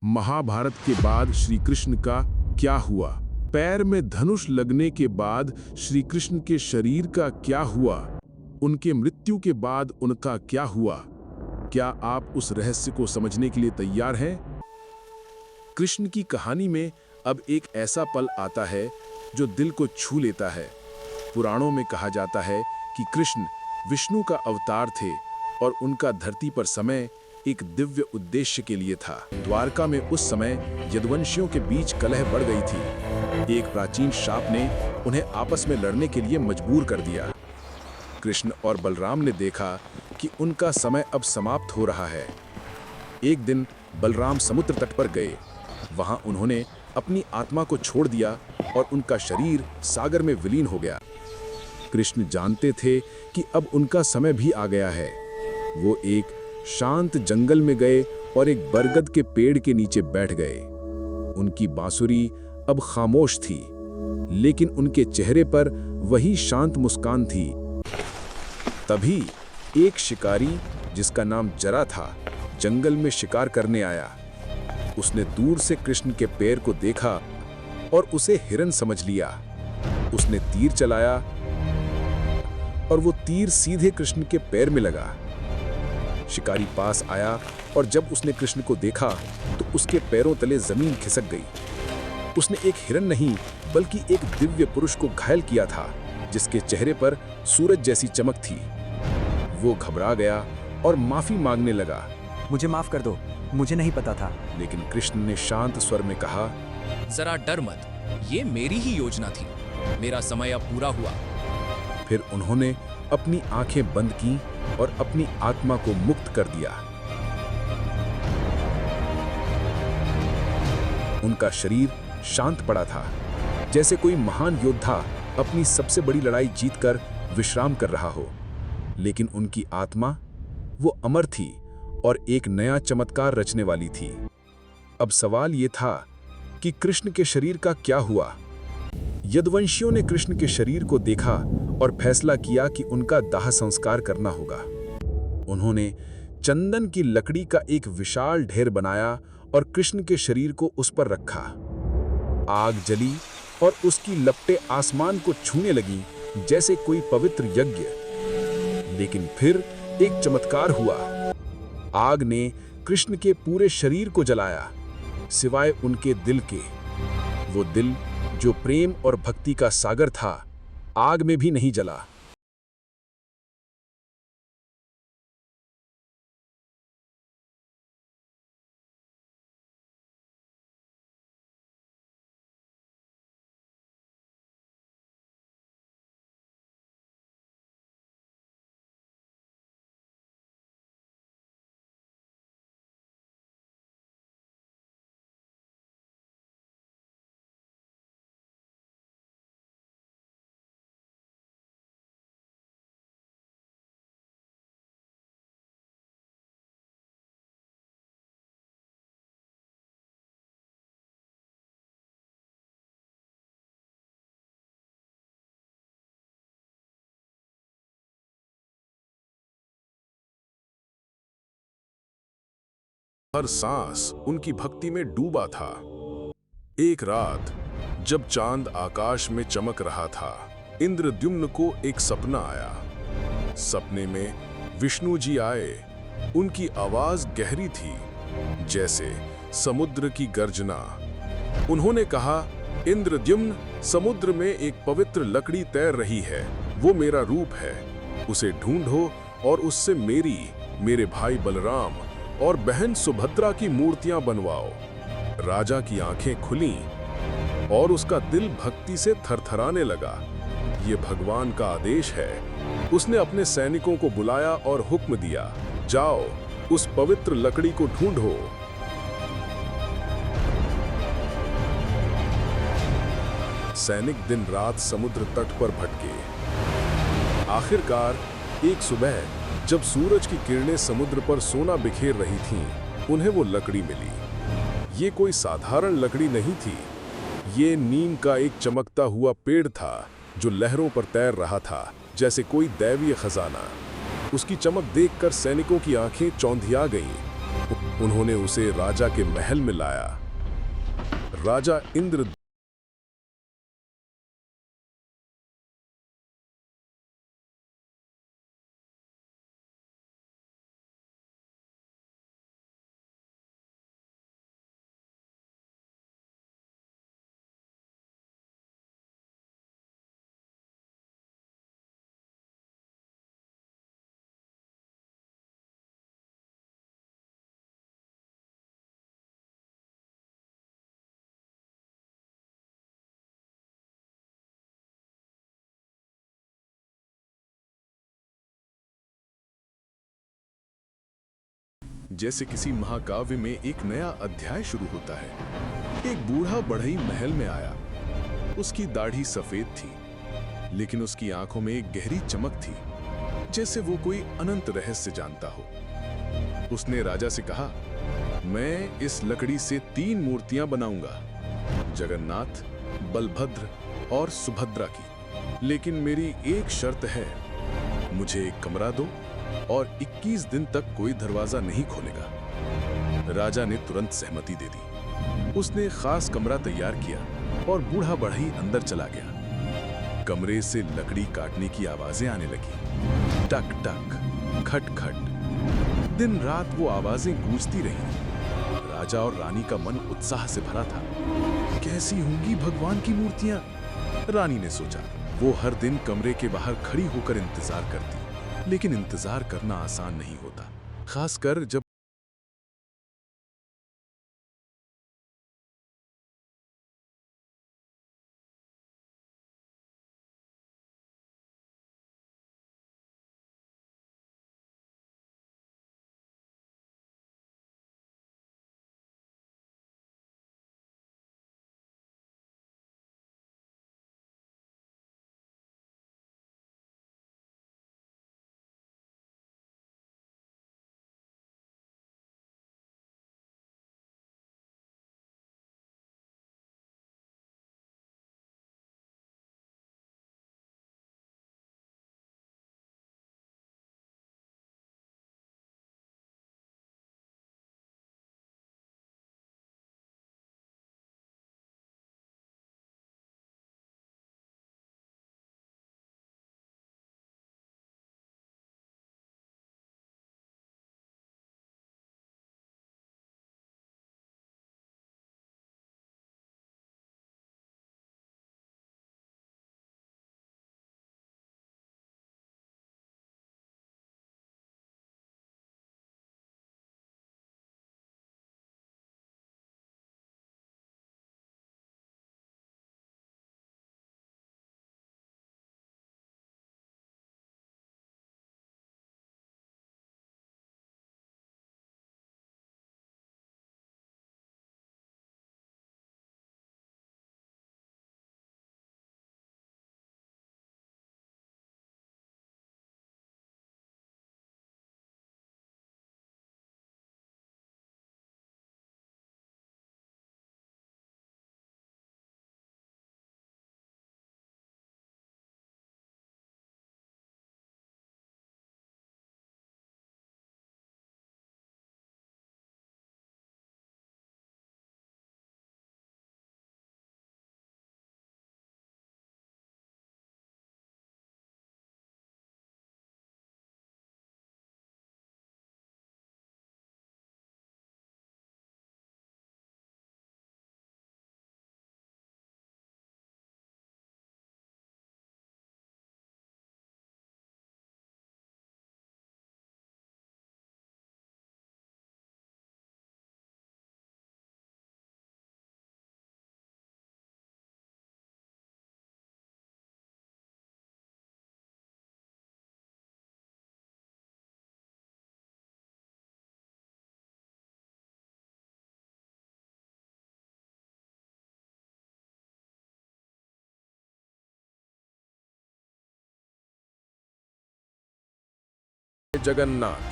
महाभारत के बाद श्री कृष्ण का क्या हुआ? पैर में धनुष लगने के बाद श्री कृष्ण के शरीर का क्या हुआ? उनके मृत्यु के बाद उनका क्या हुआ? क्या आप उस रहस्य को समझने के लिए तैयार हैं? कृष्ण की कहानी में अब एक ऐसा पल आता है जो दिल को छू लेता है। पुराणों में कहा जाता है कि कृष्ण विष्णु का अवतार थे और उनका धरती पर समय एक दिव्य उद्देश्य के लिए था। द्वारका में उस समय यदुवंशियों के बीच कलह बढ़ गई थी। एक प्राचीन शाप ने उन्हें आपस में लड़ने के लिए मजबूर कर दिया। कृष्ण और बलराम ने देखा कि उनका समय अब समाप्त हो रहा है। एक दिन बलराम समुद्र तट पर गए। वहां उन्होंने अपनी आत्मा को छोड़ दिया और उनका शरीर सागर में विलीन हो गया। कृष्ण जानते थे कि अब उनका समय भी आ गया है। वो एक शांत जंगल में गए और एक बरगद के पेड़ के नीचे बैठ गए। उनकी बांसुरी अब खामोश थी, लेकिन उनके चेहरे पर वही शांत मुस्कान थी। तभी एक शिकारी जिसका नाम जरा था, जंगल में शिकार करने आया। उसने दूर से कृष्ण के पैर को देखा और उसे हिरन समझ लिया। उसने तीर चलाया और वो तीर सीधे कृष्ण के पैर में लगा। शिकारी पास आया और जब उसने कृष्ण को देखा तो उसके पैरों तले जमीन खिसक गई। उसने एक हिरन नहीं बल्कि एक दिव्य पुरुष को घायल किया था, जिसके चेहरे पर सूरज जैसी चमक थी। वो घबरा गया और माफी मांगने लगा। मुझे माफ कर दो, मुझे नहीं पता था। लेकिन कृष्ण ने शांत स्वर में कहा, जरा डर मत, ये मेरी ही योजना थी। मेरा समय अब पूरा हुआ। फिर उन्होंने अपनी आंखें बंद की और अपनी आत्मा को मुक्त कर दिया। उनका शरीर शांत पड़ा था, जैसे कोई महान योद्धा अपनी सबसे बड़ी लड़ाई जीतकर विश्राम कर रहा हो। लेकिन उनकी आत्मा वो अमर थी और एक नया चमत्कार रचने वाली थी। अब सवाल ये था कि कृष्ण के शरीर का क्या हुआ? यदुवंशियों ने कृष्ण के शरीर को देखा और फैसला किया कि उनका दाह संस्कार करना होगा। उन्होंने चंदन की लकड़ी का एक विशाल ढेर बनाया और कृष्ण के शरीर को उस पर रखा। आग जली और उसकी लपटें आसमान को छूने लगी जैसे कोई पवित्र यज्ञ। लेकिन फिर एक चमत्कार हुआ। आग ने कृष्ण के पूरे शरीर को जलाया, सिवाय उनके दिल के। वो दिल जो प्रेम और भक्ति का सागर था, आग में भी नहीं जला। हर सांस उनकी भक्ति में डूबा था। एक रात जब चांद आकाश में चमक रहा था, इंद्रद्युम्न को एक सपना आया। सपने में विष्णु जी आए। उनकी आवाज गहरी थी, जैसे समुद्र की गर्जना। उन्होंने कहा, इंद्रद्युम्न, समुद्र में एक पवित्र लकड़ी तैर रही है। वो मेरा रूप है। उसे ढूंढो और उससे मेरे भाई बलराम और बहन सुभद्रा की मूर्तियां बनवाओ। राजा की आंखें खुलीं और उसका दिल भक्ति से थरथराने लगा। ये भगवान का आदेश है। उसने अपने सैनिकों को बुलाया और हुक्म दिया, जाओ उस पवित्र लकड़ी को ढूंढो। सैनिक दिन रात समुद्र तट पर भटके। आखिरकार एक सुबह जब सूरज की किरणें समुद्र पर सोना बिखेर रही थीं, उन्हें वो लकड़ी मिली। ये कोई साधारण लकड़ी नहीं थी। ये नीम का एक चमकता हुआ पेड़ था जो लहरों पर तैर रहा था, जैसे कोई दैवीय खजाना। उसकी चमक देखकर सैनिकों की आंखें चौंधिया गईं। उन्होंने उसे राजा के महल में लाया। राजा इंद्र जैसे किसी महाकाव्य में एक नया अध्याय शुरू होता है। एक बूढ़ा बढ़ई महल में आया। उसकी दाढ़ी सफेद थी, लेकिन उसकी आंखों में एक गहरी चमक थी, जैसे वो कोई अनंत रहस्य जानता हो। उसने राजा से कहा, मैं इस लकड़ी से 3 मूर्तियां बनाऊंगा, जगन्नाथ, बलभद्र और सुभद्रा की। लेकिन मेरी एक शर्त है, मुझे एक कमरा दो और 21 दिन तक कोई दरवाजा नहीं खोलेगा। राजा ने तुरंत सहमति दे दी। उसने खास कमरा तैयार किया और बूढ़ा बढ़ई अंदर चला गया। कमरे से लकड़ी काटने की आवाजें आने लगी, टक टक, खट खट। दिन रात वो आवाजें गूंजती रहीं। राजा और रानी का मन उत्साह से भरा था। कैसी होंगी भगवान की मूर्तियां? रानी ने सोचा। वो हर दिन कमरे के बाहर खड़ी होकर इंतजार करती, लेकिन इंतजार करना आसान नहीं होता, खासकर जब जगन्नाथ